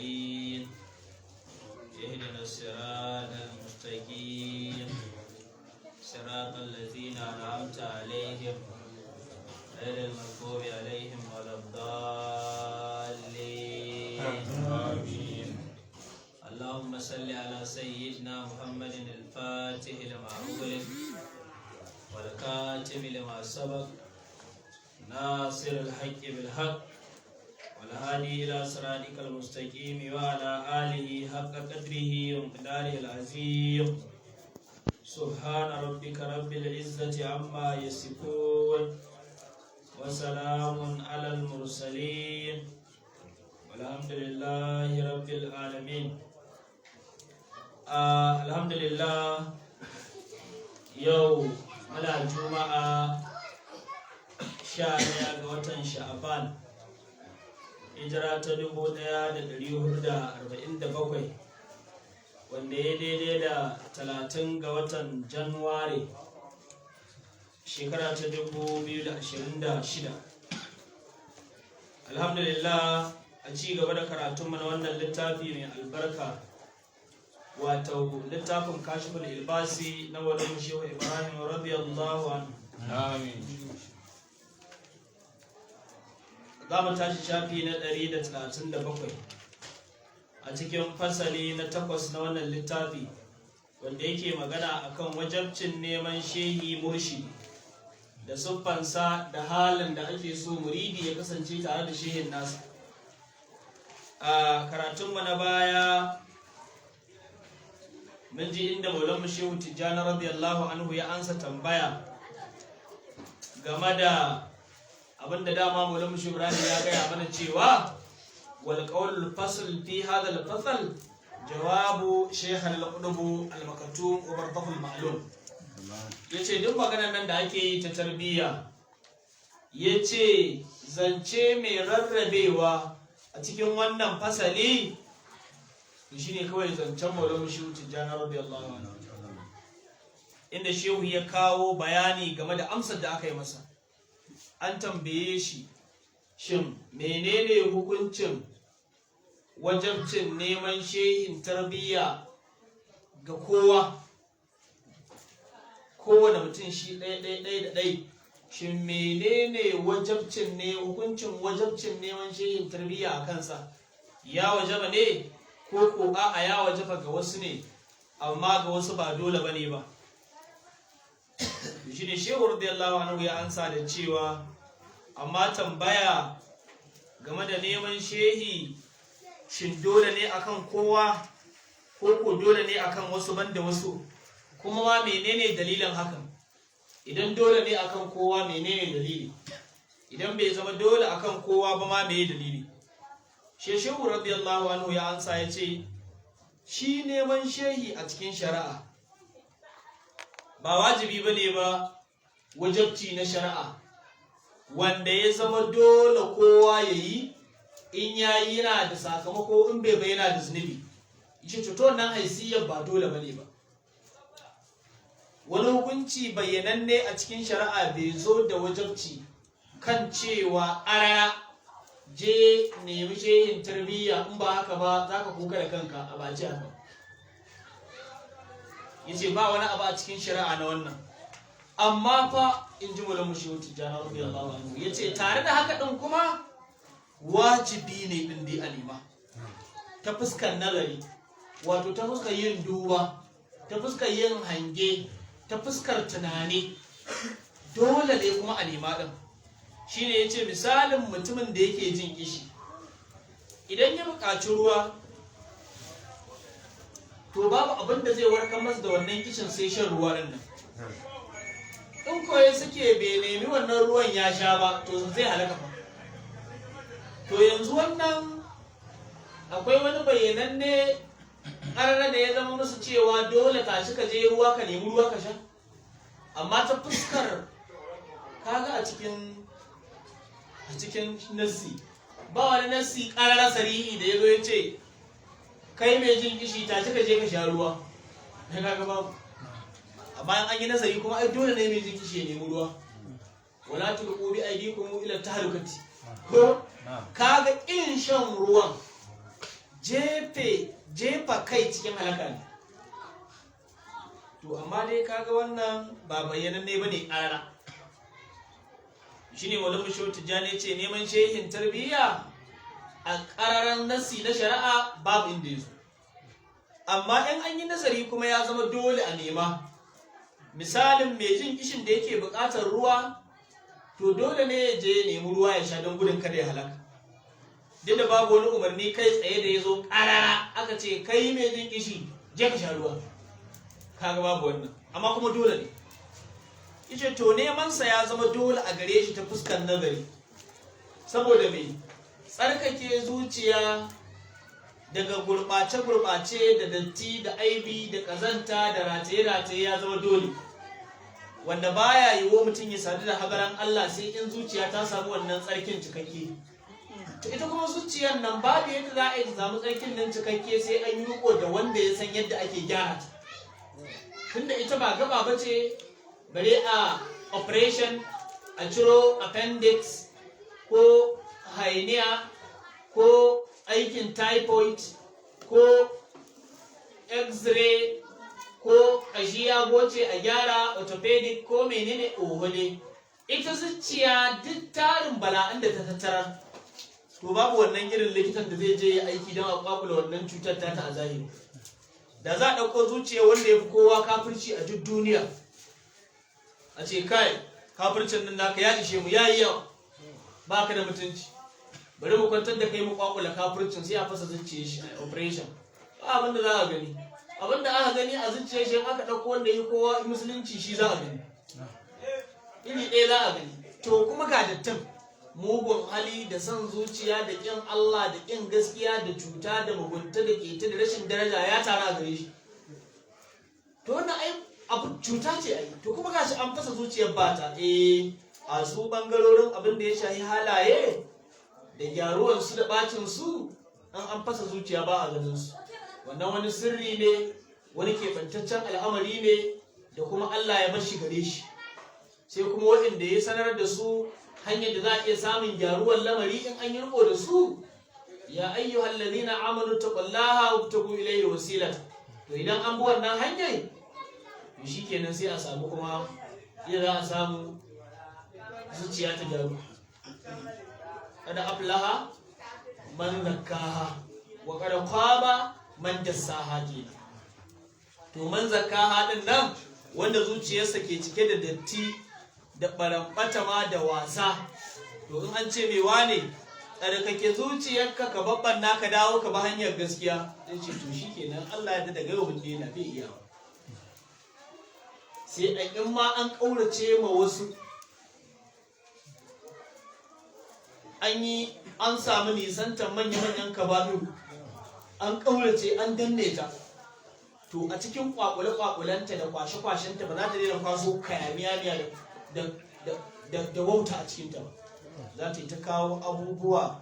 المرسلين اهدنا الصراط المستقيم صراط الذين أنعمت عليهم غير المغضوب عليهم ولا الضالين آمين. اللهم صل على سيدنا محمد الفاتح لما أغلق والكاتب لما سبق ناصر الحق بالحق والهادي إلى صراطك المستقيم وعلى آله حق قدره ومقداره العظيم. سبحان ربك رب العزة عما يصفون وسلام على المرسلين والحمد لله رب العالمين. الحمد لله. يوم على الجمعة 11 ga watan Sha'ban hijira ta 1447 wanda ya daidai da 30 ga watan Januwari shekara ta 2026. Alhamdulillah, a ci gaba da karatunmu na wannan littafi mai albarka, wato littafin Kashiful Ilbasi na Maulana Shehu Ibrahim radiyallahu anhu. Amin. Za mu tashi shafi na 137 a cikin fasali na 8 na wannan littafi, wanda yake magana akan wajabcin neman shehi murshidi da siffansa da halin da ake so muridi ya kasance tare da shehin nasa. A karatunmu na baya mun ji inda Maulana Shehu Tijjani radiyallahu anhu ya ansa tambaya game da abinda dama Maulana Shehu Ibrahim ya gaya mana cewa wal qawlul fasl fi hadha al fasl jawabu shaykh al qutb al maktum wa bardahu al ma'lum. Yace duk maganar nan da ake yi ta tarbiyya, yace zance mai rarrabewa a cikin wannan fasali shine kawai zancen Maulana Shehu Tijjani radiyallahu anhu, inda shehu ya kawo bayani game da amsar da aka yi masa. An tambaye shi, shin menene hukuncin wajabcin neman shehin tarbiyya ga kowane mutum shi ɗaya, shin menene hukuncin wajabcin neman shehin tarbiyya a kansa? Ya wajaba ne ko a'a ya wajaba ga wasu ne amma ga wasu ba dole bane ba? Shi ne Shehu radiyallahu anhu ya ansa da cewa amma tambaya game da neman shehi, shin dole ne akan kowa ko dole ne akan wasu banda wasu, kuma ma menene dalilin hakan? Idan dole ne akan kowa menene dalili? Idan bai zama dole akan kowa ba ma meye dalili? Shehu radiyallahu anhu ya ansa ya ce shi neman shehi a cikin shari'a ba wajibi bane ba, wajabci na shari'a wanda ya zama dole kowa ya yi, in yayi yana da sakamako, in bai yana da zunubi. Yace to nan haisiyar ba dole bane ba. Wani hukunci bayyananne a cikin shari'a bai zo da wajabci kan cewa araya je nemi shehin tarbiyya, in ba haka ba zaka kuka da kanka a baci haka. Yace ba wani abu a cikin shari'a na wannan, amma fa in ji Maulana Shehu Tijjani radiyallahu anhu yace tare da haka din kuma wajibi ne din dai alima ta fuskar nazari, wato ta fuskar yin duba, ta fuskar yin hange, ta fuskar tunani, dole ne kuma alima din. Shine yace misalin mutumin da yake jin kishi, idan ya buƙaci ruwa to babu abin da zai warkar masa da wannan kishin sai shan ruwa din nan. In koyi suke bai nemi wannan ruwan ya sha ba, to zai halaka fa. To yanzu wannan akwai wani bayyananne ƙarara da ya zama musu cewa dole tashi ka je ruwa ka nemi ruwa ka sha, amma ta fuskar kaga a cikin nassi ba wani nassi ƙarara sarihi da ya zo ya ce kai mai jin kishi tashi ka je ka sha ruwa, kaga babu. bayan an yi nazari kuma ai dole ne mai jin kishi ya nemi ruwa. Wala tulqu bi aydikum ila tahlukati. Ko kaga in shan ruwan jefa kai cikin halaka ne. To amma dai kaga wannan ba bayyananne bane ƙarara. Shine Maulana Shehu Tijjani ce neman shehin tarbiyya a ƙararan nasi na shari'a babu inda yazo. Amma in an yi nazari kuma ya zama dole a nema. Misalin mai jin kishin da yake buƙatar ruwa, to dole ne ya je ya nemi ruwa ya sha don gudun kada ya halaka. Duk da babu wani umarni kai tsaye da ya zo ƙarara aka ce kai mai jin kishi je ka sha ruwa. Kaga babu wannan, amma kuma dole ne. Yace to nemansa ya zama dole a gare shi ta fuskar nazari. Saboda me? Tsarkake zuciya daga gurɓace-gurɓace da datti da aibi da ƙazanta da rataye-rataye ya zama dole. Wanda baya yiwo mutum ya sadu da hagaran Allah sai in zuciya ta samu wannan tsarkin cikakke. To ita kuma zuciyar nan babu yadda za a yi ta samu tsarkin nan cikakke sai an yi riko da wanda ya san yadda ake gyara ta. Tunda ita ba gaba ba ce bare a operation a ciro appendix ko hernia ko aikin typhoid ko x-ray ko ƙashi ya goce a gyara orthopedic ko menene ohole. Ita zuciya duk tarin bala'an da ta tattara, to babu wannan irin likitan da zai je ya aiki don a kwakula wannan cutar ta a zahiri. Da za a ɗauko zuciya wanda ya fi kowa kafirci a duk duniya, a ce kai kafircin nan naka ya ishe mu ya yi yawa, ba ka da mutunci, bari mu kwantar da kai mu kwakula kafircin sai a fasa zuciya shi a operation. Ba abin da za a gani, abin da aka gani a zuciya shi aka ɗauko wanda ya fi kowa musulunci shi za a gani, iri ɗaya za a gani. To kuma ga dattin mugun hali da son zuciya da ƙin Allah da ƙin gaskiya da cuta da mugunta da ƙeta da rashin daraja ya tara a gare shi. To wannan ai abu cuta ce ai. To kuma gashi an fasa zuciyar bata. A su bangarorin abin da ya shahi halaye da gyaruwar su da bacin su an fasa zuciya ba a ganin su. Wannan wani sirri ne, wani keɓantaccen al'amari ne da kuma Allah ya bar shi gare shi. Sai kuma waɗanda ya sanar da su hanyar da za a iya samun gyaruwar lamari in an yi riko da su. Ya ayyuhal ladina amanu taqullaha wabtagu ilayhi wasila. To idan an bi wannan hanyar, to shikenan sai a samu kuma yadda za a samu zuciya ta gyaru. Kada aflaha man zakkaha wa kada khaba man dassaha kenan. To man zakkaha din nan wanda zuciyarsa ke cike da datti da ɓaramɓata ma da wasa. To in an ce mai wane tsarkake zuciyarka ka babbanna ka dawo ka ba hanyar gaskiya, zai ce to shi kenan Allah ya daga yau hunde na bai iya. Sai a in ma an ƙaurace ma wasu, an samu nisantar manya-manyan kababiru, an ƙaurace an danne ta, to a cikin kwakule-kwakulenta da kwashe-kwashenta ba za ta daina kwaso kayamiya da wauta a cikinta ba. Za ta yi ta kawo abubuwa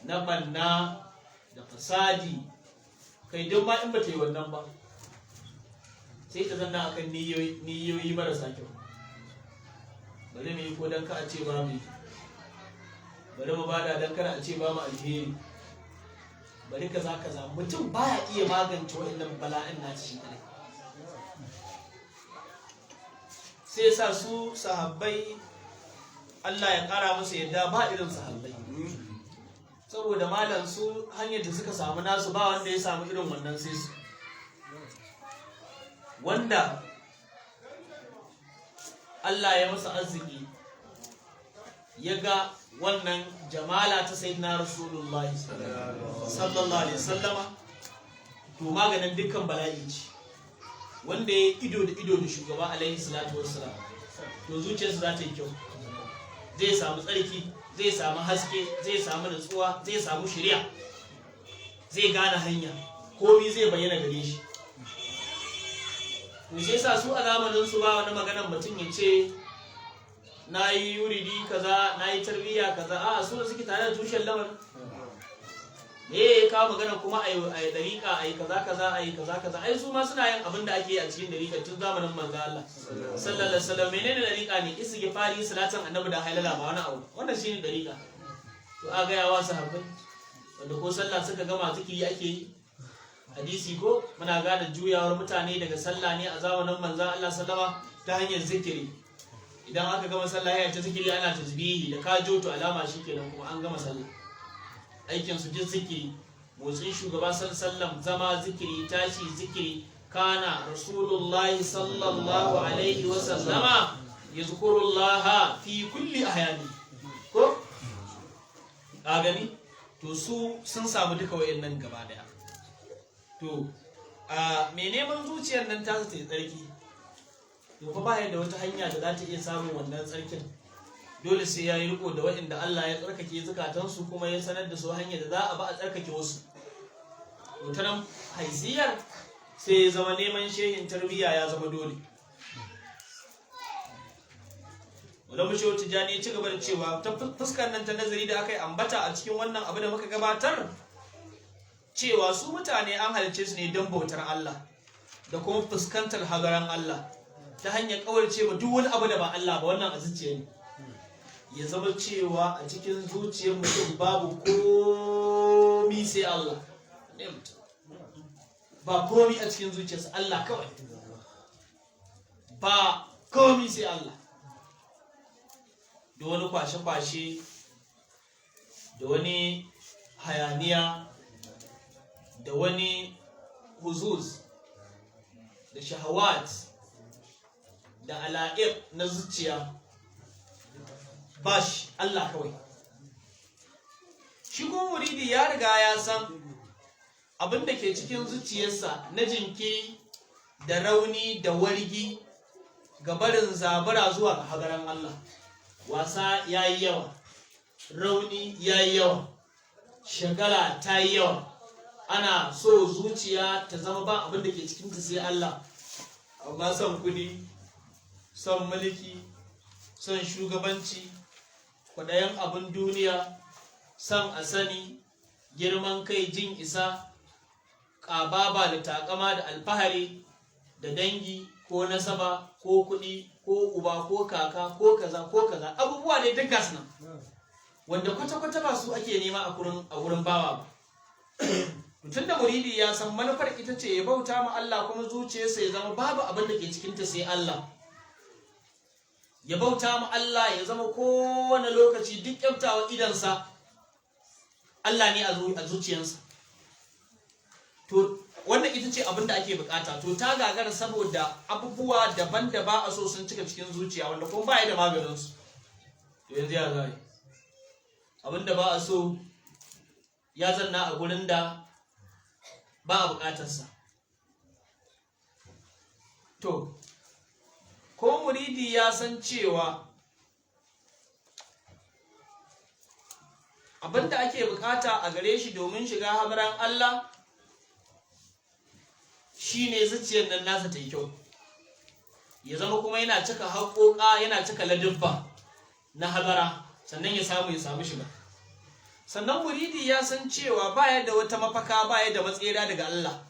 na banna da fasadi, kai don ma in ba ta yi wannan ba sai ta zanna akan niyoyi marasa kyau. Bari mu yi ko don ka a ce ba mu yi, bari mu bada don kada a ce ba mu alheri, bari kaza kaza. Mutum baya iya magance wa'annan bala'in na cikin kare. Sai sa su sahabbai Allah ya kara musu yadda ba irin sahabbai, saboda malam su hanyar da suka samu nasu ba wanda ya samu irin wannan sai su, wanda Allah ya masa arziki ya ga wannan jamala ta sayyidina Rasulullahi sallallahu alaihi wasallama, to maganin dukkan bala'i ce. Wanda ya ido da ido da shugaba alaihi salatu wassalam, to zuciyarsa za ta yi kyau, zai samu tsarki, zai samu haske, zai samu nutsuwa, zai samu shari'a, zai gane hanya, komai zai bayyana gare shi. To sai sa su a zamanin su ba wani maganar mutum ya ce na yi yuridi kaza, na yi tarbiyya kaza. A su da suke tare da tushen lamarin. Me ya kawo magana kuma a yi dariƙa, a yi kaza kaza, a yi kaza kaza. Ai su ma suna yin abin da ake yi a cikin dariƙa tun zamanin manzo Allah sallallahu alaihi wasallam. Menene dariƙa ne? Istighfari, salatin annabi da halala ba wani abu. Wannan shine dariƙa. To a ga yawa sahabbai wanda ko sallah suka gama zikiri ake yi. Hadisi ko muna gane juyawar mutane daga sallah ne a zamanin manzon Allah sallama ta hanyar zikiri. Idan aka gama sallah ya ta zikiri ana tasbihi da kajo to alama shikenan kuma an gama sallah. Aikin su jin zikiri, motsin shugaba sallallahu zama zikiri, tashi zikiri. Kana rasulullahi sallallahu alaihi wa sallama yazkurullaha fi kulli ahyani ko a gani to su sun samu duka wayannan gaba daya. To me neman zuciyar nan ta ta tsarki to fa baya da wata hanya da za ta iya samun wannan tsarkin, dole sai ya yi riko da waɗanda Allah ya tsarkake zukatansu kuma ya sanar da su hanyar da za a ba a tsarkake wasu. To ta nan haisiyar sai ya zama neman shehin tarbiyya ya zama dole. Wadda mu shehu Tijjani ya ci gaba da cewa ta fuskar nan ta nazari da aka yi ambata a cikin wannan abu da muka gabatar, cewa su mutane an halicce su ne don bautar Allah da kuma fuskantar hagaran Allah ta hanyar kawarce ma duk wani abu da ba Allah ba. Wannan a zuciya ne, ya zama cewa a cikin zuciyar mutum babu komi sai Allah, ba komi a cikin zuciyarsa, Allah kawai, ba komi sai Allah. Da wani kwashe-kwashe, da wani hayaniya, da wani huzuz, da shahawat, da ala'ir na zuciya, ba shi Allah kawai. Shi kuma muridi ya riga ya san abin da ke cikin zuciyarsa na jinki da rauni da wargi ga barin zabura zuwa ga hagaran Allah. Wasa ya yi yawa, rauni ya yi yawa, shagala ta yi yawa, ana so zuciya ta zama ba abin da ke cikinta sai Allah, amma son kudi, son mulki, son shugabanci, kwaɗayen abin duniya, son a sani, girman kai, jin isa, ƙababa da takama da alfahari da dangi ko nasaba ko kuɗi ko uba ko kaka ko kaza ko kaza, abubuwa ne duk gasu nan wanda kwata-kwata ba su ake nema a wurin bawa ba. Mutum da muridi ya san manufar ita ce ya bauta ma Allah kuma zuciyarsa ya zama babu abin da ke cikinta sai Allah. Ya bauta ma Allah ya zama kowane lokaci duk kyaftawa idansa Allah ne a zuciyarsa. To wannan ita ce abin da ake bukata. To ta gagara saboda abubuwa daban da ba a so sun cika cikin zuciya wanda kuma ba ya da maganinsu. To yanzu ya zai abin da ba a so ya zanna a gurin da ba a bukatarsa. To ko muridi ya san cewa abin da ake bukata a gare shi domin shiga hadaran Allah shine zuciyar nan nasa ta yi kyau, ya zama kuma yana cika haƙoƙa, yana cika ladubba na hadara, sannan ya samu shiga. Sannan muridi ya san cewa baya da wata mafaka, baya da matsera daga Allah.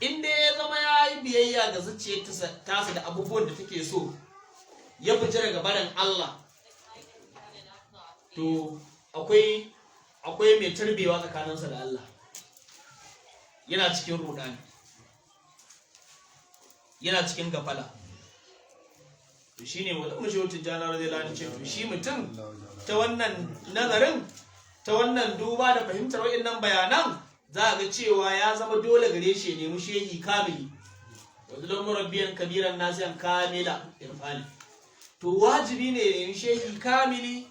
Inda ya zama ya yi biyayya ga zuciyar tasa da abubuwan da take so, ya fita daga barin Allah, to akwai mai tarbewa tsakaninsa da Allah. Yana cikin rudani, yana cikin gafala. To shine wanda Shehu Tijjani radiyallahu anhu ce to shi mutum ta wannan nazarin, ta wannan duba da fahimtar waɗannan bayanan, za a ga cewa ya zama dole gare shi ya nemi shehi kamili, wanda don murabbiyan kabiran nasiyan kamila irfani. To wajibi ne ya nemi shehi kamili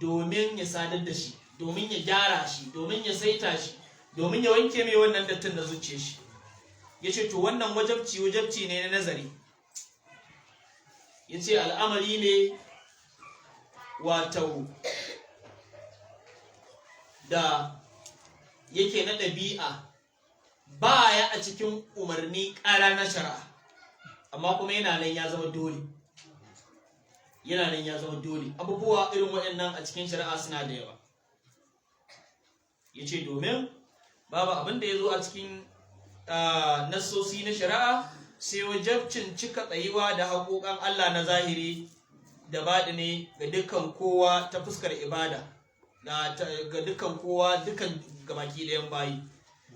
domin ya sadar da shi, domin ya gyara shi, domin ya saita shi, domin ya wanke mai wannan dattin da zuciya shi. Ya ce to wannan wajabci ne na nazari. Ya ce al'amari ne wato da yake na ɗabi'a, ba ya a cikin umarni ƙara na shari'a, amma kuma yana nan ya zama dole. Yana nan ya zama dole. Abubuwa irin waɗannan a cikin shari'a suna da yawa. Ya ce domin babu abin da ya zo a cikin nassosi na shari'a sai wajabcin cika tsayuwa da haƙoƙan Allah na zahiri da baɗini ga dukkan kowa ta fuskar ibada, ga dukkan kowa, dukkan gabaki ɗayan bayi.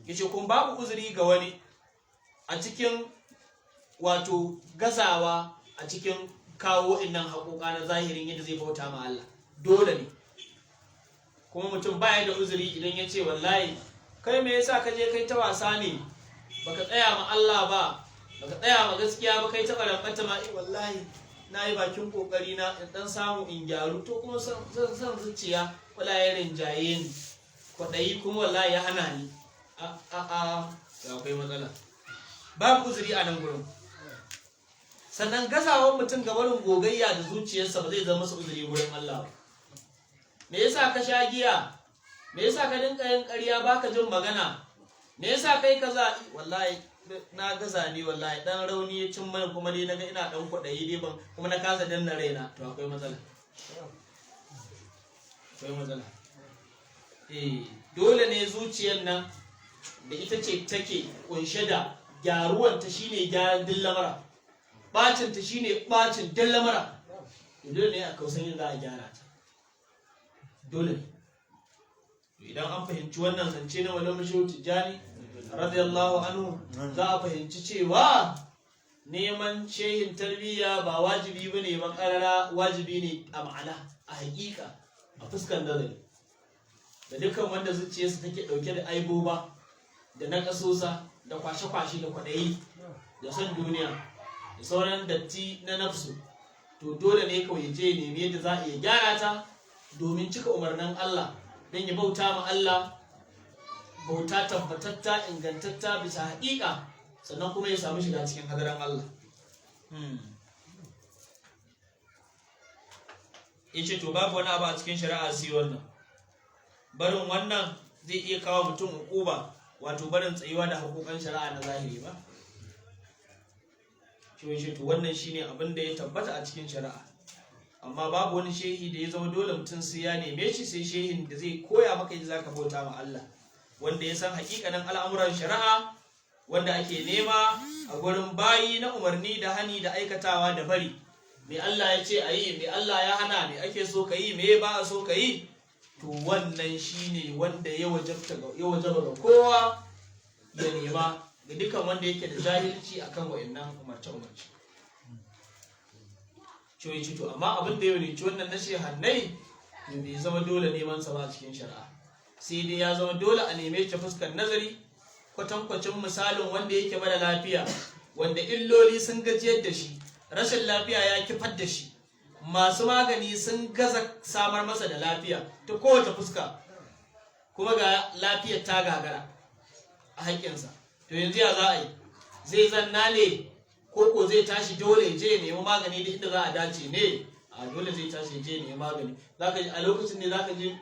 Yace kun babu uzuri ga wani a cikin wato gazawa a cikin kawo innan haƙoƙa na zahirin yadda zai bauta ma Allah, dole ne. Kuma mutum baya da uzuri idan ya ce wallahi kai me yasa ka je kai ta wasa ne, baka tsaya ma Allah ba, baka tsaya ma gaskiya ba, kai ta barambata ma wallahi na yi bakin kokari na in dan samu in gyaru, to kuma san zuciya wallahi rinjaye ni, kwaɗayi kuma wallahi ya hana ni. Ya akwai matsala, babu uzuri a nan gurin. Sannan gazawar mutum ga barin gogayya da zuciyarsa ba zai zama masa uzuri gurin Allah ba. Me yasa ka sha giya, me yasa ka dinka yin ƙarya baka jin magana, me yasa kai kaza, wallahi na gaza ne, wallahi dan rauni ya cin mana, kuma dai naga ina dan kwaɗayi dai ban, kuma na kasa danna raina. To akwai matsala, akwai matsala. Dole ne zuciyar nan da ita ce take kunshe da gyaruwanta shine gyaran din lamara, bacin ta shine bacin din lamara. Dole ne a kausan yin za a gyara ta, dole ne. Idan an fahimci wannan zance na Maulana Shehu Tijjani radiyallahu anhu, za a fahimci cewa neman shehin tarbiyya ba wajibi bane ba, karara wajibi ne a ma'ana, a hakika, a fuskar nazari. Da dukkan wanda zuciyarsa take dauke da aiboba da na kasosa da kwashe-kwashe da kwaɗayi da son duniya da sauran datti na nafsu, to dole ne kawai je nemi yadda za a iya gyara ta domin cika umarnin Allah, don ya bauta ma Allah bauta tabbatatta ingantatta bisa haƙiƙa, sannan kuma ya samu shiga cikin hadaran Allah. Yace to babu wani abu a cikin shari'a sai wannan. Barin wannan zai iya kawo mutum uquba, wato barin tsayuwa da haƙoƙan shari'a na zahiri ba. Shi to wannan shine abin da ya tabbata a cikin shari'a. Amma babu wani shehi da ya zama dole mutum sai ya neme shi, sai shehin da zai koya maka yadda zaka bauta ma Allah, wanda ya san hakikanin al'amuran shari'a wanda ake nema a gurin bayi na umarni da hani da aikatawa da bari. Me Allah ya ce a yi, me Allah ya hana, me ake so ka yi, me ba a so ka yi. To wannan shine wanda ya wajaba ga kowa ya nema, ga dukan wanda yake da jahilci akan wa'annan umarce-umarce. Coyi to amma abin da ya wuce wannan na shehannai bai zama dole neman sa ba a cikin shari'a, sai dai ya zama dole a neme shi fuskar nazari, kwatankwacin misalin wanda yake mara lafiya, wanda illoli sun gajiyar da shi, rashin lafiya ya kifar da shi, masu magani sun gaza samar masa da lafiya ta kowace fuska, kuma ga lafiyar ta gagara a haƙƙinsa. To yanzu ya za a yi, zai zanna ne ko zai tashi dole je nemi magani da inda za a dace ne? A dole zai tashi je nemi magani. Zaka ji a lokacin ne zaka ji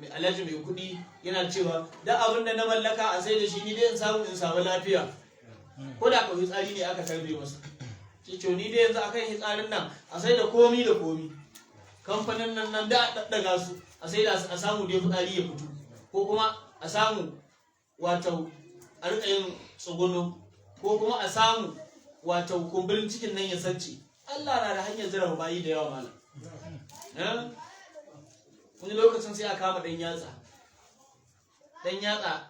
alhaji mai kuɗi yana cewa da abin da na mallaka a sai da shi, ni dai in samu lafiya, ko da ka tsari ne aka tarbe masa. Ce ni dai yanzu akan hitsarin nan a sai da komi da komi, kamfanin nan da daddaga su a sai da a samu dai fitsari ya fito, ko kuma a samu wato a rika yin tsuguno, ko kuma a samu wato kumburin cikin nan ya sace. Allah na da hanyar zira bayi da yawa malam. Wani lokacin sai a kama dan yatsa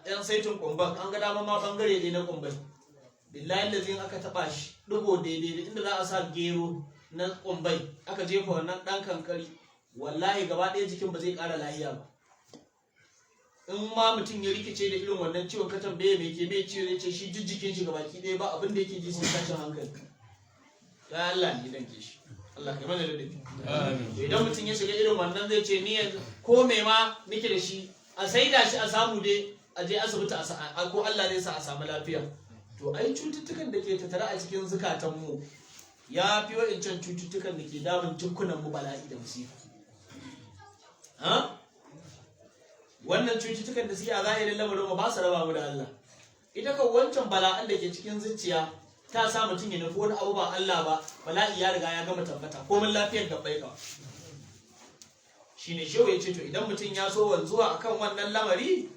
ɗan saitin kumban, an ga dama ma bangare ne na kumbai, billahi lazin aka taba shi dugo daidai da inda za a sa gero na kumbai, aka jefa wannan dan kankari, wallahi gaba ɗaya jikin ba zai ƙara lahiya ba. In ma mutum ya rikice da irin wannan ciwon, ka tambaye me ke mai ciwo, ya ce shi jijjikin shi gabaki ɗaya ba abin da yake ji sai tashin hankali. Ya Allah ne dan ke shi, Allah kai mana da dabi. Idan mutum ya shiga irin wannan zai ce ni yanzu ko me ma nake da shi a saida shi a samu dai a je asibiti a ko Allah zai sa a samu lafiya. To ai cututtukan da ke tattare a cikin zukatanmu ya fi wa'incan cututtukan da ke damun jikunanmu bala'i da musifa. Wannan cututtukan da suke a zahirin lamarin mu ba su raba mu da Allah. Ita kan wancan bala'an da ke cikin zuciya ta sa mutum ya nufi wani abu ba Allah ba, bala'i ya riga ya gama tabbata, komin lafiyar gabbai ka. Shine shehu ya ce to idan mutum ya so wanzuwa akan wannan lamari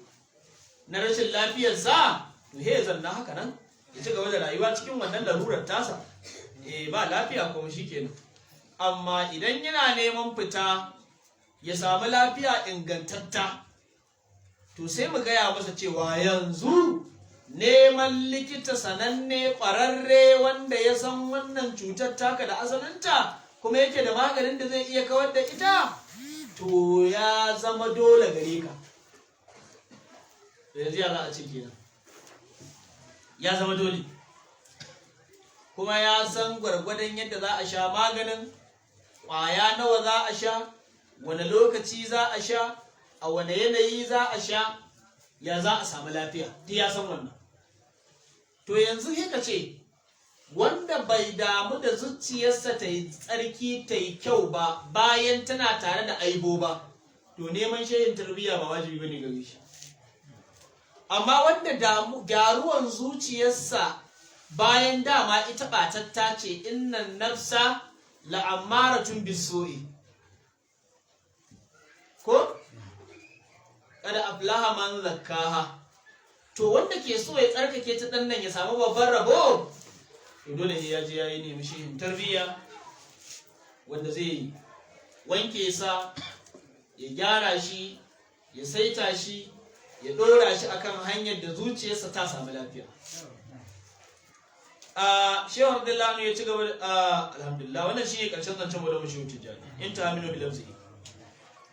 na rashin lafiyarsa, to he zanna haka nan ya ci gaba da rayuwa cikin wannan larurar tasa, ba lafiya kuma shikenan. Amma idan yana neman fita ya samu lafiya ingantatta, to sai mu gaya masa cewa yanzu neman likita sananne ƙwararre wanda ya san wannan cutar taka da asalinta kuma yake da maganin da zai iya kawar da ita, to ya zama dole gare ka. Yanzu ya za a ce kenan ya zama dole, kuma ya san gwargwadon yadda za a sha maganin, ƙwaya nawa za a sha, wane lokaci za a sha, a wane yanayi za a sha, ya za a samu lafiya, duk ya san wannan. To yanzu ka ce wanda bai damu da zuciyarsa ta yi tsarki ta yi kyau ba bayan tana tare da aibo ba, to neman shehin tarbiyya ba wajibi bane gare shi. Amma wanda gyaruwan zuciyarsa bayan dama ita ɓatatta ce, innan nafsa la'ammaratun bisu'i, ko kada aflaha man zakkaha, to wanda ke so ya tsarkake ta dan nan ya samu babban rabo, to dole ne ya je ya yi nemi shehin tarbiyya wanda zai wanke sa, ya gyara shi, ya saita shi, ya dora shi akan hanyar da zuciyarsa ta samu lafiya. Shehu Abdullahi ya ci gaba da alhamdulillah, wannan shi ne ƙarshen zancen wadda mu shehu Tijjani in ta aminu bi lafzi.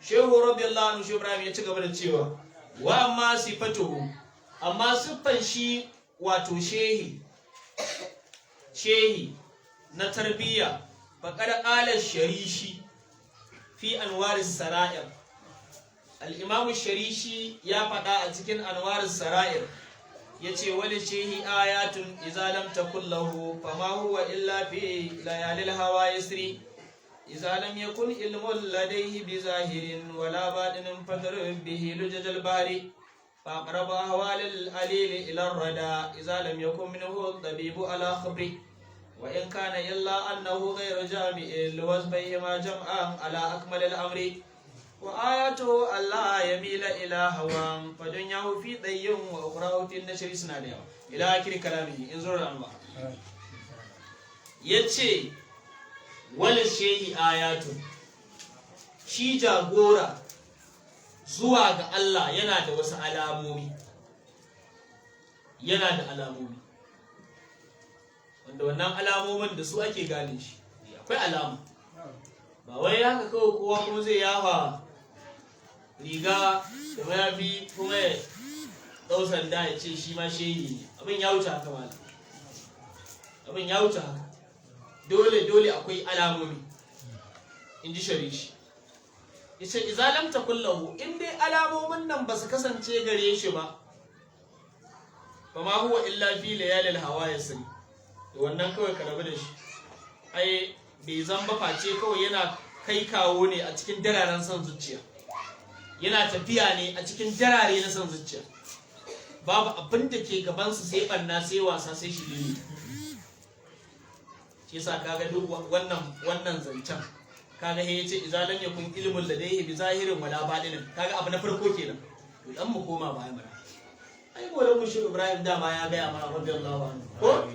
Shehu radiyallahu anhu Shehu Ibrahim ya ci gaba da cewa wa amma sifatuhu, amma siffan shi wato shehi na tarbiyya, faqad qala sharishi fi anwaris sara'ir. Al-Imam Sharishi ya faɗa a cikin anwaris sara'ir, yace wali shehi ayatun idza lam takul lahu fama huwa illa fi layalil hawa yasri, idza lam yakun ilmun ladayhi bi zahirin wala batinin fatar bihi lujajal bari, فأقرب أهوال الأليل إلى الردى إذا لم يكن منه الطبيب على خبري، وإن كان إلا أنه غير جامع لوصفيهما جمعا على أكمل الأمر، وآياته ألا يميل إلى هوى فدنياه في ضي وأخراه في النشر سنادها إلى آخر كلامه. انظروا الأنواع. يتشي وللشيء آيات شي جاغورا zuwa ga Allah yana da wasu alamomi, wanda wannan alamomin da su ake gane shi. Akwai alama, ba wai haka kawai kowa kuma zai yafa riga da mayafi kuma ya ɗau sanda ya ce shi ma shehi ne. Abin ya wuce haka malam, abin ya wuce haka. Dole akwai alamomi, in ji Sharishi. Yace idza lam takul lahu, in dai alamomin nan ba su kasance gare shi ba, fa ma huwa illa fi layalil hawa yasri, to wannan kawai ka rabu da shi. Ai bai zamba face kawai yana kai kawo ne a cikin dararen son zuciya, yana tafiya ne a cikin darare na son zuciya, babu abin da ke gabansa sai banna sai wasa sai shiriri. Shi yasa kaga duk wannan zancen kaga he yace idza lam yakun ilmun ladayhi bi zahirin wala batinin, kaga abu na farko kenan. To dan mu koma baya mana, ai goran mu Shehu Ibrahim dama ya ga ya mana radiyallahu anhu, ko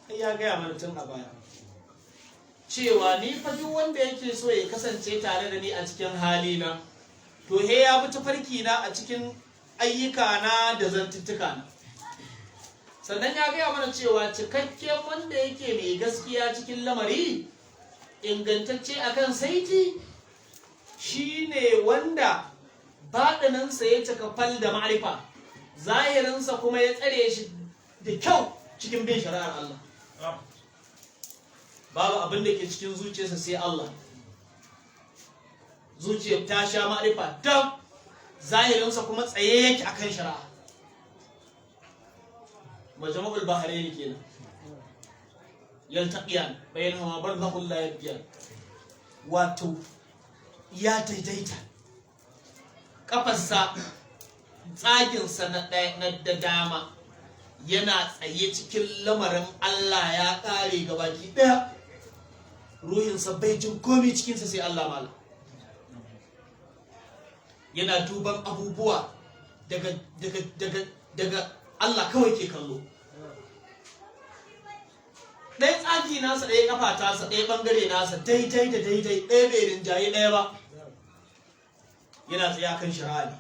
ai ya ga ya mana tun a baya cewa ni fa duk wanda yake so ya kasance tare da ni a cikin halina, to he ya bi tafarki na a cikin ayyuka na da zantuttuka na. Sannan ya ga mana cewa cikakken wanda yake mai gaskiya cikin lamari, ingantacce akan saiti, shine wanda baɗininsa ya cika fal da ma'rifa, zahirinsa kuma ya tsare shi da kyau cikin bin shari'ar Allah. Babu abin da ke cikin zuciyarsa sai Allah, zuciyar ta sha ma'rifa ta, zahirinsa kuma tsaye yake akan shari'a. Majmu'ul Bahrain kenan, yaltaqiyan bainahuma barzakhun la yabghiyan, wato ya daidaita kafarsa tsaginsa na da dama yana tsaye cikin lamarin Allah, ya kare gabaki daya, ruhinsa bai jin komai cikinsa sai Allah mala, yana duban abubuwa daga Allah kawai ke kallo. Ɗaya tsaki nasa, ɗaya kafa tasa, ɗaya ɓangare nasa daidai da daidai, ɗaya bai rinjaye ɗaya ba. yana tsaya kan shari'a ne.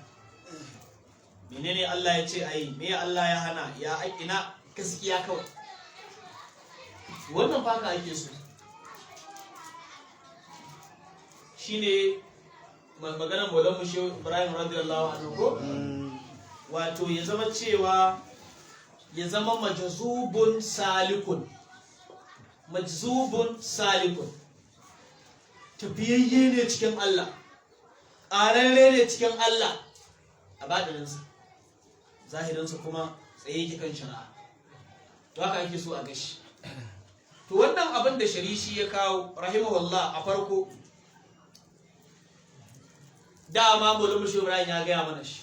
Menene Allah ya ce ayi, me Allah ya hana, ya ina gaskiya kawai. Wannan fa ka ake so. Shine maganar Maulana Shehu Ibrahim radiyallahu anhu ko wato ya zama cewa ya zama majzubun salikun, tafiyayye ne cikin Allah, ƙararre ne cikin Allah a baɗininsa, zahirinsa kuma tsaye yake kan shari'a. To haka ake so a gashi. To wannan abin da Sharishi ya kawo rahimahullah a farko, dama Maulana Shehu Ibrahim ya gaya mana shi,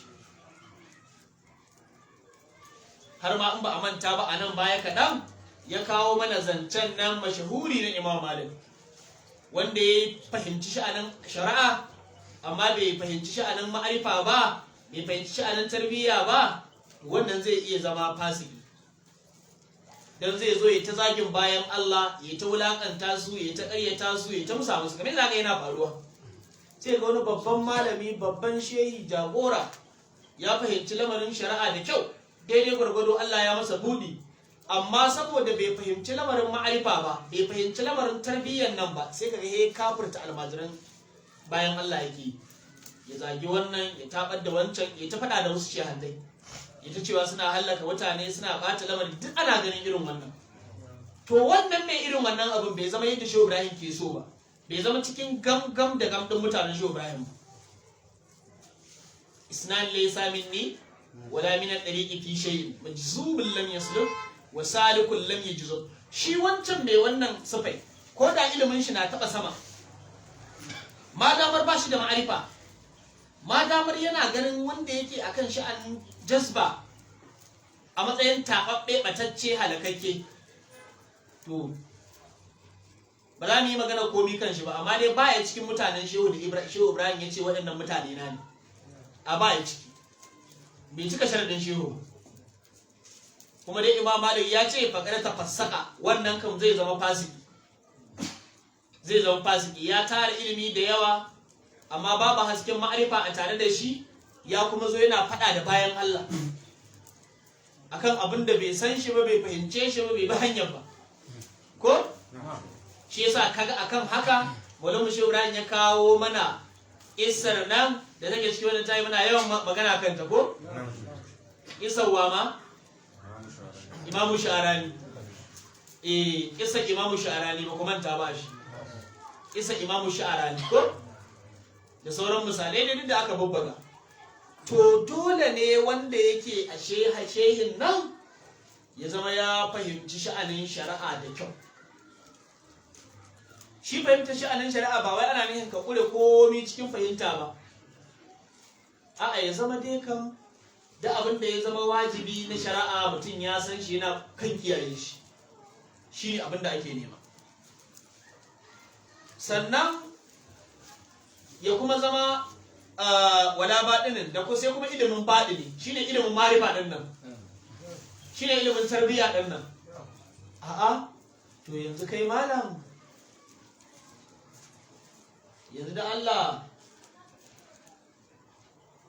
har ma in ba a manta ba a nan baya kaɗan ya kawo mana zancen nan mashahuri na Imam Malik, wanda ya fahimci sha'anin shari'a amma bai fahimci sha'anin ma'arifa ba, bai fahimci sha'anin tarbiyya ba, wannan zai iya zama fasiki. Dan zai zo ya ta zagin bayan Allah, ya ta wulakanta su, ya ta ƙaryata su, ya ta musa musu, kamar zaka yana faruwa. Sai ga wani babban malami, babban shehi, jagora ya fahimci lamarin shari'a da kyau, daidai gwargwado Allah ya masa buɗi, amma saboda bai fahimci lamarin ma'arifa ba, bai fahimci lamarin tarbiyyar nan ba, sai kaga ya kafirta almajiran bayan Allah yake, ya zagi wannan, ya tabar da wancan, ya ta faɗa da wasu shehannai, ya ta cewa suna hallaka mutane, suna ɓata lamarin, duk ana ganin irin wannan. To wannan mai irin wannan abin bai zama yadda Shehu Ibrahim ke so ba, bai zama cikin gam da gam ɗin mutanen Shehu Ibrahim ba. Isnan laysa minni wala min al-tariqi fi shay'in majzubun lam yasluk wa salikun lam yajzub. Shi wancan mai wannan sifai, ko da ilimin shi na taba sama, ma damar ba shi da ma'arifa, ma damar yana ganin wanda yake akan sha'anin jazba a matsayin taɓaɓɓe ɓatacce halakakke, to ba za mu yi magana komi kan shi ba, amma dai baya cikin mutanen Shehu Ibrahim ya ce waɗannan mutane na ne, a baya ciki, bai cika sharadin shehu. Kuma dai Imam Malik ya ce faƙar ta fassaka, wannan kan zai zama fasiki, ya tara ilimi da yawa amma babu hasken ma'arifa a tare da shi, ya kuma zo yana faɗa da bayan Allah akan abin da bai san shi ba, bai fahimce shi ba, bai bi hanyar ba ko? Shi yasa kaga akan haka Maulana Shehu Ibrahim ya kawo mana isar nan da take cikin wannan tayi muna yawan magana kan ta ko? Isar wa ma? Imamu Sha'rani. Isar Imamu Sha'rani ba kuma ta ba shi. Isar Imamu Sha'rani ko? Da sauran misalai ne duk da aka babbaga. To dole ne wanda yake a shehin nan ya zama ya fahimci sha'anin shari'a da kyau. Shi fahimta sha'anin shari'a ba wai ana nihin ka kure komi cikin fahimta ba. A'a, ya zama dai kan da abin da ya zama wajibi na shari'a mutum ya san shi, yana kan kiyaye shi. Shi abin da ake nema. Sannan ya kuma zama wala baɗinin da ko sai kuma ilimin baɗini, shine ilimin marifa ɗin nan, shine ilimin tarbiyya ɗin nan. A'a, to yanzu kai malam, yanzu da Allah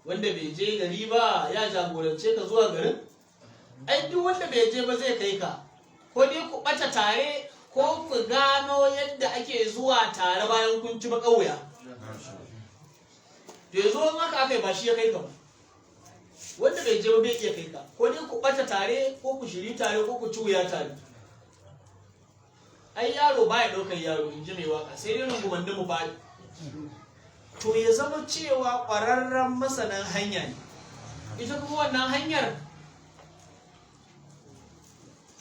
wanda bai je gari ba ya jagorance ka zuwa garin? Ai duk wanda bai je ba zai kai ka, ko dai ku ɓata tare ko ku gano yadda ake zuwa tare bayan kun ci makauya. To yanzu wani haka aka yi ba shi ya kai ka ba, wanda bai je ba bai iya kai ka, ko dai ku ɓata tare ko ku shiri tare ko ku ci wuya tare. Ai yaro baya ɗaukar yaro, in ji mai waka, sai dai rungumannin mu ba. To ya zama cewa ƙwararren masanan hanya ne, ita kuma wannan hanyar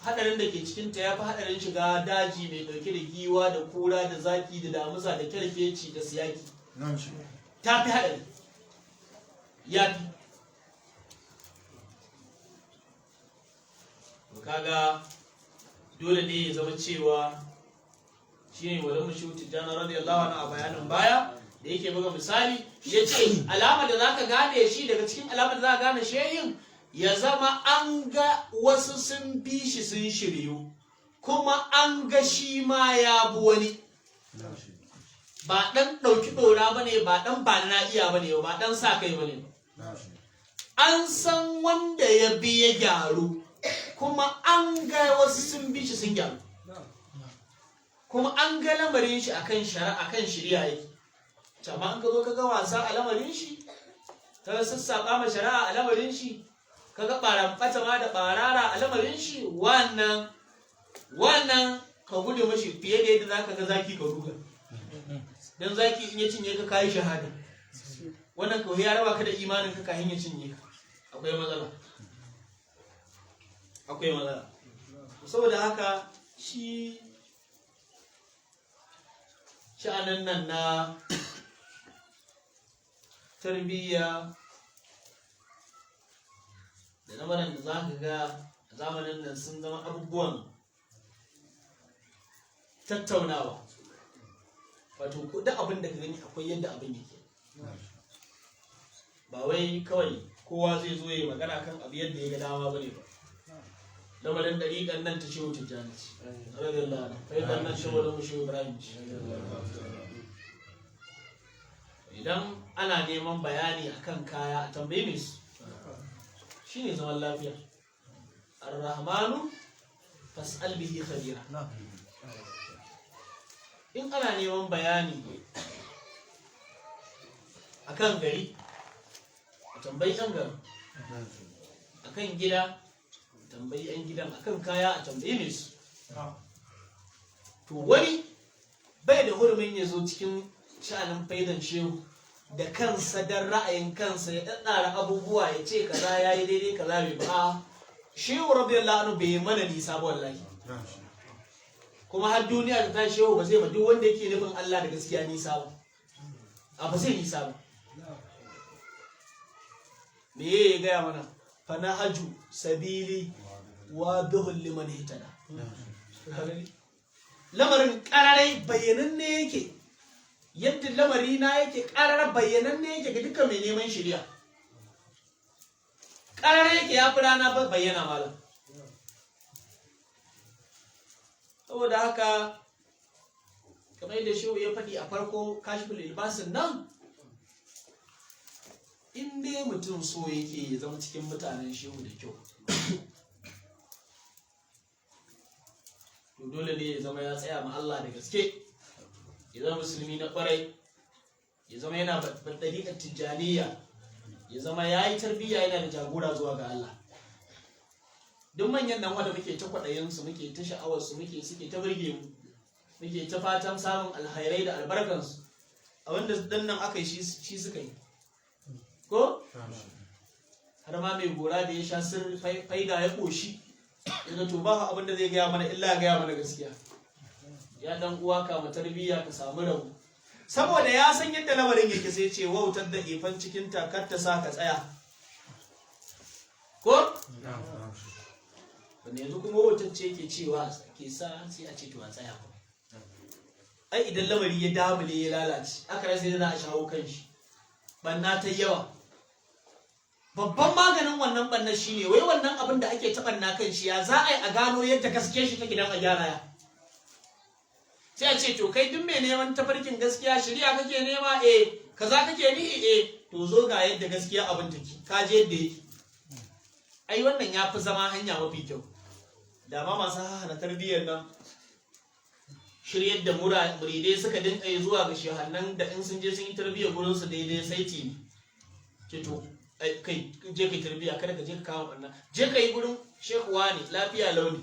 haɗarin da ke cikinta ya fi haɗarin shiga daji mai ɗauke da giwa da kura da zaki da damusa da kyarkeci da siyaki. Ta fi haɗari, ya fi. Kaga dole ne ya zama cewa shi ne wadda mu shuti jana radiyallahu anhu a bayanin baya da yake buga misali, ya ce alamar da za ka gane shi, daga cikin alamar da za ka gane shehin, ya zama an ga wasu sun bi shi sun shiryu, kuma an ga shi ma ya bi wani. ba ɗan ɗauki ɗora ba ne, ba ɗan ba na iya ba ne, ba ɗan sa kai ba ne. An san wanda ya bi ya gyaru, kuma an ga wasu sun bi shi sun gyaru, kuma an ga lamarin shi akan shari'a akan shari'a yake. Amma an ka zo ka ga wasa a lamarin shi, ka ga sassaƙa ma shari'a a lamarin shi, ka ga ɓaramɓata ma da ɓarara a lamarin shi, wannan ka gudu mashi fiye da yadda za ka ga zaki ka ruga. Don zaki in ya cinye ka kayi shahada, wannan kawai ya raba ka da imanin ka kahin ya cinye ka. Akwai matsala, akwai matsala. Saboda haka shi sha'anin nan na tarbiyya da lamarin da za ka ga a zamanin nan sun zama abubuwan tattaunawa. Wato duk abin da ka gani akwai yadda abin yake, ba wai kawai kowa zai zo ya magana kan abu yadda ya ga dama bane ba. Lamarin ɗariƙan nan ta shehu Tijjani ce, radiyallahu anhu, ɗariƙan nan shehu da shehu Ibrahim ce. Idan ana neman bayani akan kaya a tambaye mai su, shine zaman lafiya. Ar-Rahmanu fas'al bihi khabira. In ana neman bayani akan gari, a tambayi ɗan garin. Akan gida, a tambayi ɗan gidan. Akan kaya, a tambayi mai su. To wani bai da hurumin ya zo cikin sha'anin faidan shehu da kansa don ra'ayin kansa ya ɗaɗɗara abubuwa ya ce kaza ya yi daidai kaza bai ba. Shehu radiyallahu anhu bai mana nisa ba wallahi, kuma har duniya ta shehu ba zai ba duk wanda yake nufin Allah da gaskiya nisa ba, a ba zai nisa ba. Me ya gaya mana? Fanahaju sabili wa bihul liman hitada. Lamarin ƙararai bayyananne yake, yadda lamari na yake ƙararar bayyananne yake ga dukkan mai neman shirya. Ƙararai yake ya fi rana bayyana malam. Saboda haka kamar yadda shehu ya faɗi a farko kashiful ilbasin nan, in dai mutum so yake ya zama cikin mutanen shehu da kyau, to dole ne ya zama ya tsaya ma Allah da gaske, ya zama musulmi na ƙwarai, ya zama yana ɗariƙar tijjaniya, ya zama ya yi tarbiyya yana da jagora zuwa ga Allah. Duk manyan nan wanda muke ta kwaɗayinsu, muke ta sha'awarsu, suke ta burge mu, muke ta fatan samun alhairai da albarkansu, a wanda dan nan aka yi shi suka yi. Ko? Har ma mai gora da ya sha faida ya ƙoshi, yana to ba abin da zai gaya mana illa gaya mana gaskiya. Ya dan uwa kama tarbiyya ka samu rabu. Saboda ya san yadda lamarin yake sai ce wautar da ifan cikin takar ta sa ka tsaya. Ko? Wanda yanzu kuma wautar ce yake cewa ke sa sai a ce to a tsaya. Ai idan lamari ya damule ya lalace, aka rasa yadda za a shawo kan shi. Banna ta yawa. Babban maganin wannan bannan shine wai wannan abin da ake taɓanna kan shi ya za a yi a gano yadda gaske shi ta gidan a gyara ya. Sai a ce to kai duk mai neman tafarkin gaskiya shari'a kake nema kaza kake ni to zo ga yadda gaskiya abin take ka je yadda yake. Ai wannan ya fi zama hanya mafi kyau. Da ma masu hana tarbiyyar nan shiryar da muridai suka dinka yi zuwa ga shehannan da in sun je sun yi tarbiyyar gurin su daidai saiti ne. Ce to kai je kai tarbiyya kada ka je ka kawo wannan. Je ka yi gurin shekuwa ne lafiya launi.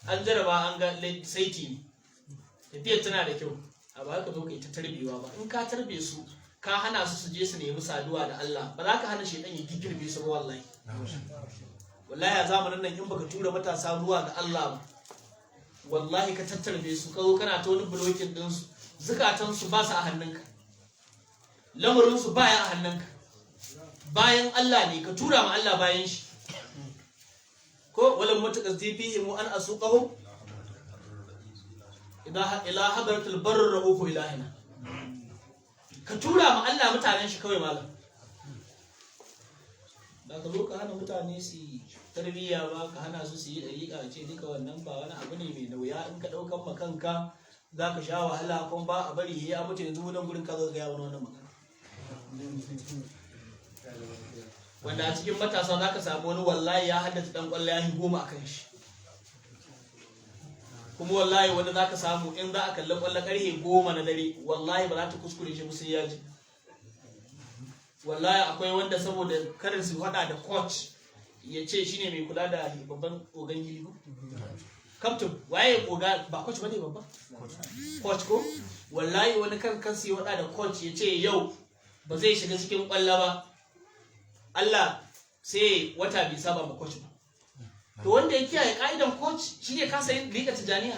An jaraba an ga saiti ne. Tafiyar tana da kyau, a ba ka zo ka yi ta tarbewa ba. In ka tarbe su, ka hana su je su nemi saduwa da Allah, ba za ka hana shaitan ya girbe su ba wallahi. Wallahi a zamanin nan in baka tura matasa zuwa ga Allah ba, wallahi ka tattarbe su, ka zo kana ta wani blokin ɗinsu, zukatansu ba su a hannunka, lamarinsu baya a hannunka, bayan Allah ne ka tura ma Allah bayan shi. Ko walan matuƙas dfihim an asuqahum ila hadratul barr raufu ilahina, ka tura ma Allah mutanen shi kawai malam. Da ka zo ka hana mutane su yi tarbiyya ba, ka hana su yi dariƙa, ce duka wannan ba wani abu ne mai nauya in ka ɗaukan ma kanka za ka sha wahala kuma ba a bari ya mutu yanzu wunan gurin ka zo ga yawon wannan magana wanda a cikin matasa za ka samu wani wallahi ya haddace dan kwallo ya yi 10 a kan shi kuma wallahi wanda za ka samu in za a kalli kwallo karfe 10 na dare wallahi ba za ta kuskure shi sai ya ji wallahi akwai wanda saboda karin su hada da coach ya ce shine mai kula da babban ogan gili ko captain waye oga ba coach bane babba coach ko wallahi wani kansu ya hada da coach ya ce yau ba zai shiga cikin kwallo ba Allah sai wata bai saba ma coach ba to wanda ya kiyaye ka'idan coach shine ka sayin liƙa tijaniya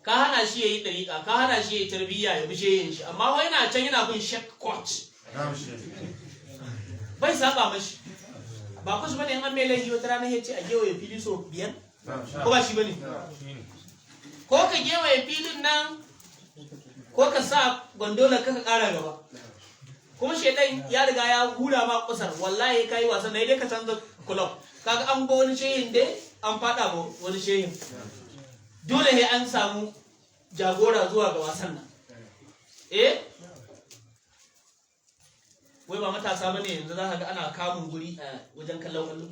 ka hana shi yayi dariƙa ka hana shi yayi tarbiyya ya bishe yin shi amma wai yana can yana bin shek coach bai saba mashi ba coach bane an mai laifi wata rana ya ce a gewaye fili so 5 ko ba shi bane ko ka gewaye filin nan ko ka sa gondola ka ƙara gaba kuma shedan ya riga ya hura ma kusar wallahi kai wasan dai ka canza club kaga an go wani shehin dai an fada ba wani shehin dole sai an samu jagora zuwa ga wasan nan wai ba matasa bane yanzu za ka ga ana kamun guri a wajen kallon kallo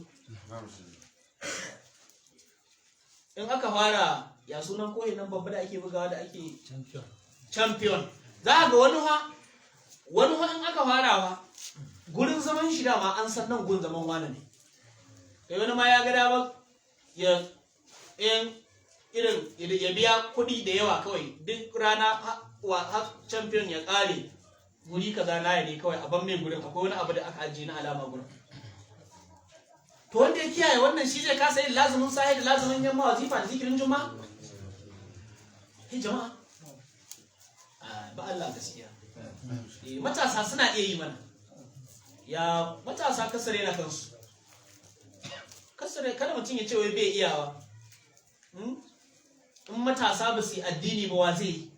in aka fara ya sunan koyi nan babba da ake bugawa da ake champion za ga wani in aka farawa gurin zaman shi dama an san nan gurin zaman wani ne kai wani ma ya ga dama ya biya kuɗi da yawa kawai duk rana har champion ya ƙare guri kaza na ne kawai a ban mai gurin akwai wani abu da aka ajiye na alama gurin to wanda ya kiyaye wannan shi zai kasa yin lazumin sahi da lazumin yamma wazifa da zikirin juma'a jama'a ba Allah gaskiya matasa suna iya yi mana ya matasa kasare na kansu kasare kada mutum ya ce wai bai iyawa in matasa ba su yi addini ba wa zai yi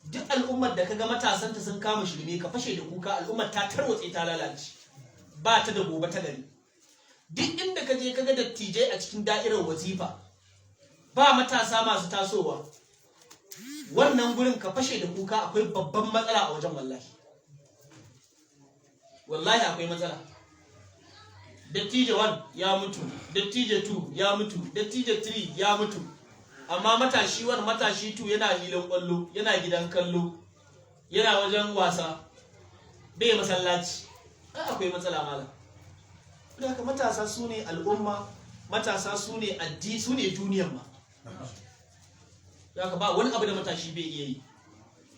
duk al'ummar da kaga matasanta sun kama shirme ka fashe da kuka al'ummar ta tarwatse ta lalace ba ta da gobe ta gari duk inda ka je kaga dattijai a cikin da'irar wazifa ba matasa masu tasowa wannan gurin ka fashe da kuka akwai babban matsala a wajen wallahi akwai matsala dattijo 1 ya mutu dattijo 2 ya mutu dattijo 3 ya mutu amma matashi 1 matashi 2 yana hilin kwallo yana gidan kallo yana wajen wasa bai masallaci akwai matsala malam da haka matasa su ne al'umma matasa su ne addini su ne duniyar ma zaka ba wani abu da matashi bai iya yi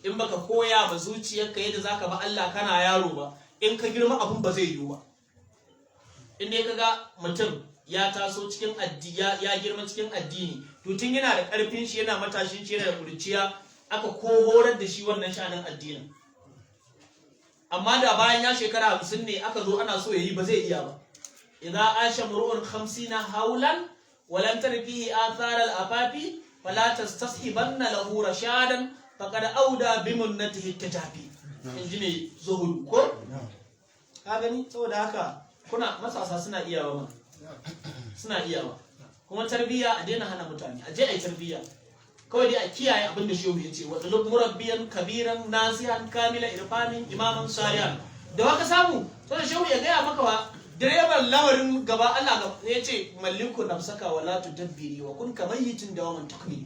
in baka koya ma zuciyarka yadda zaka ba Allah kana yaro ba in ka girma abun ba zai yiwu ba in dai kaga mutum ya taso cikin addini ya girma cikin addini to tun yana da karfin shi yana matashin shi yana da kurciya aka horar da shi wannan shanin addinin amma da bayan ya shekara 50 ne aka zo ana so yayi ba zai iya ba idza asha mur'un 50 haulan wa lam tarfihi athar al-afafi fala tastashibanna lahu rashadan faqad auda bi munnatihi tajabi injine zuhud ko ka gani saboda haka kuna matasa suna iyawa ma suna iyawa kuma tarbiyya a daina hana mutane a je a yi tarbiyya kawai dai a kiyaye abin da shehu ya ce wa talib murabbiyan kabiran nasihan kamila irfanin imaman sariyan da waka samu sai shehu ya gaya maka wa direban lamarin gaba Allah ya ce malliku nafsaka wala tudabbiri wa kun kamayyitin dawaman takmil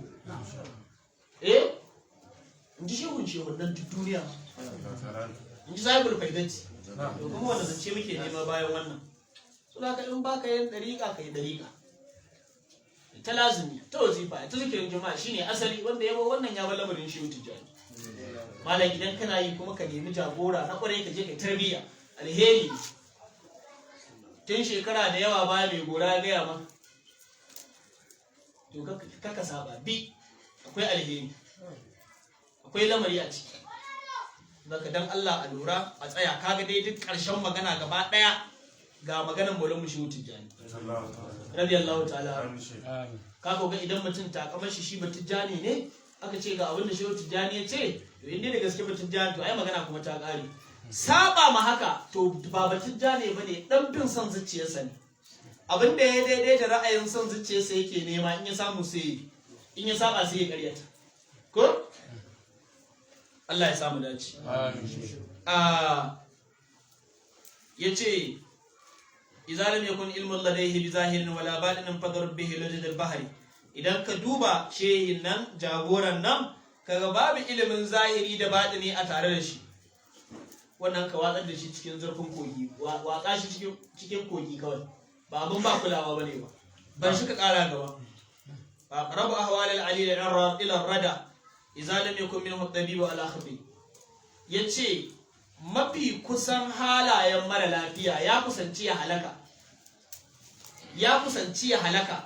inji shehu nan duniya inji sahibul faidati to kuma wanda zance muke nema bayan wannan so da ka in baka yin dariƙa kai dariƙa ta lazimi ta wazifa ta zikirin juma'a shine asali wanda ya wannan ya bar lamarin shehu tijani malam idan kana yi kuma ka nemi jagora na kwarai ka je kai tarbiyya alheri tun shekara da yawa baya mai gora ya gaya ma to kaka saba bi akwai alheri akwai lamari a ciki daga dan Allah a lura a tsaya kaga dai duk ƙarshen magana gaba ɗaya ga maganar Maulana Shehu Tijjani radiyallahu ta'ala kaga ga idan mutum takamar shi ba Tijjani ne aka ce ga abin da Shehu Tijjani ya ce to inda da gaske ba Tijjani to ai magana kuma ta ƙare saba ma haka to ba Tijjani bane dan bin son zuciyarsa ne abin da ya daidai da ra'ayin son zuciyarsa yake nema in ya samu sai in ya saba sai ya karyata ko Allah ya samu dace yace idza lam yakun ilmun ladayhi bi zahirin wala batinin fadar bihi lajad al-bahri idan ka duba shehin nan jagoran nan kaga babu ilimin zahiri da batini a tare da shi wannan ka watsar da shi cikin zurfin kogi watsa shi cikin kogi kawai ba abun ba kulawa bane ba ban shi ka kara gaba rabu ahwal al-alil ila ar-rada idza lam yakun minhu at-tabib ala khabi yace mafi kusan halayen mara lafiya ya kusanci ya halaka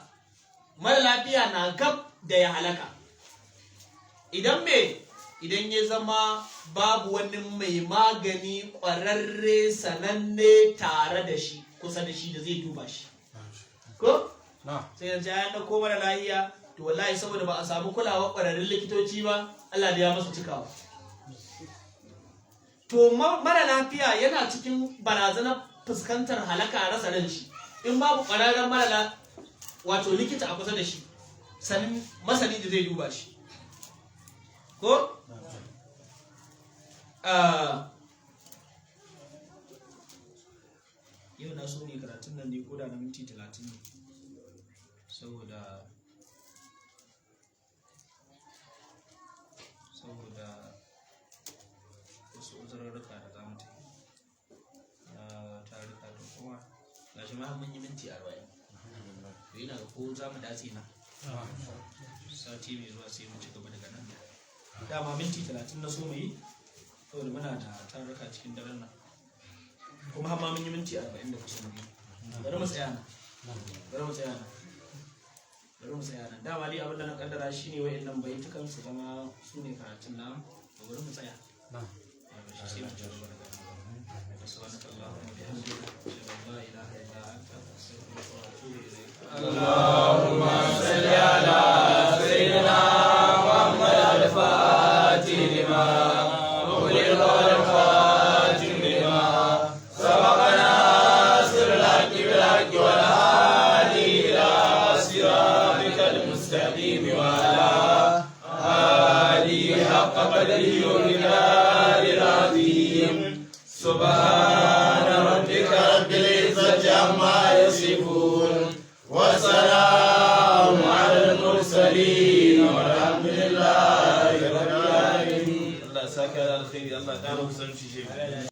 mara lafiya na gab da ya halaka idan ya zama babu wani mai magani ƙwararre sananne tare da shi kusa da shi da zai duba shi ko sai yanzu ya ɗauko mara lafiya to wallahi saboda ba a samu kulawa ƙwararrun likitoci ba Allah da ya masa cikawa to mara lafiya yana cikin barazanar fuskantar halaka rasa ran shi in babu ƙwararren wato likita a kusa da shi sanin masani da zai duba shi ko yau na so ne karatun nan ne koda na minti 30 ne saboda wasu uzurarruka da za mu tafi na tarika da kuma ga shi ma mun yi minti 40 to yana ga ko za mu dace na sati mai zuwa sai mu ci gaba daga nan dama minti 30 na so mu yi saboda muna da tarika cikin daren nan kuma har ma mun yi minti 40 da kusa biyu bari mu tsaya nan dama dai abinda na kaddara shine wayannan baitukan su zama su ne karatun nan to bari mu tsaya sai mu ci gaba daga nan subhanallahi wa bihamdihi la ilaha illa anta astaghfiruka wa atubu ilayk Allahumma salli ala sayyidina Muhammad al-Fatih lima سبحان ربك رب العزة عما يصفون وسلام على المرسلين والحمد لله رب العالمين. الله ساك على الخير الله تعالى وسلم شيء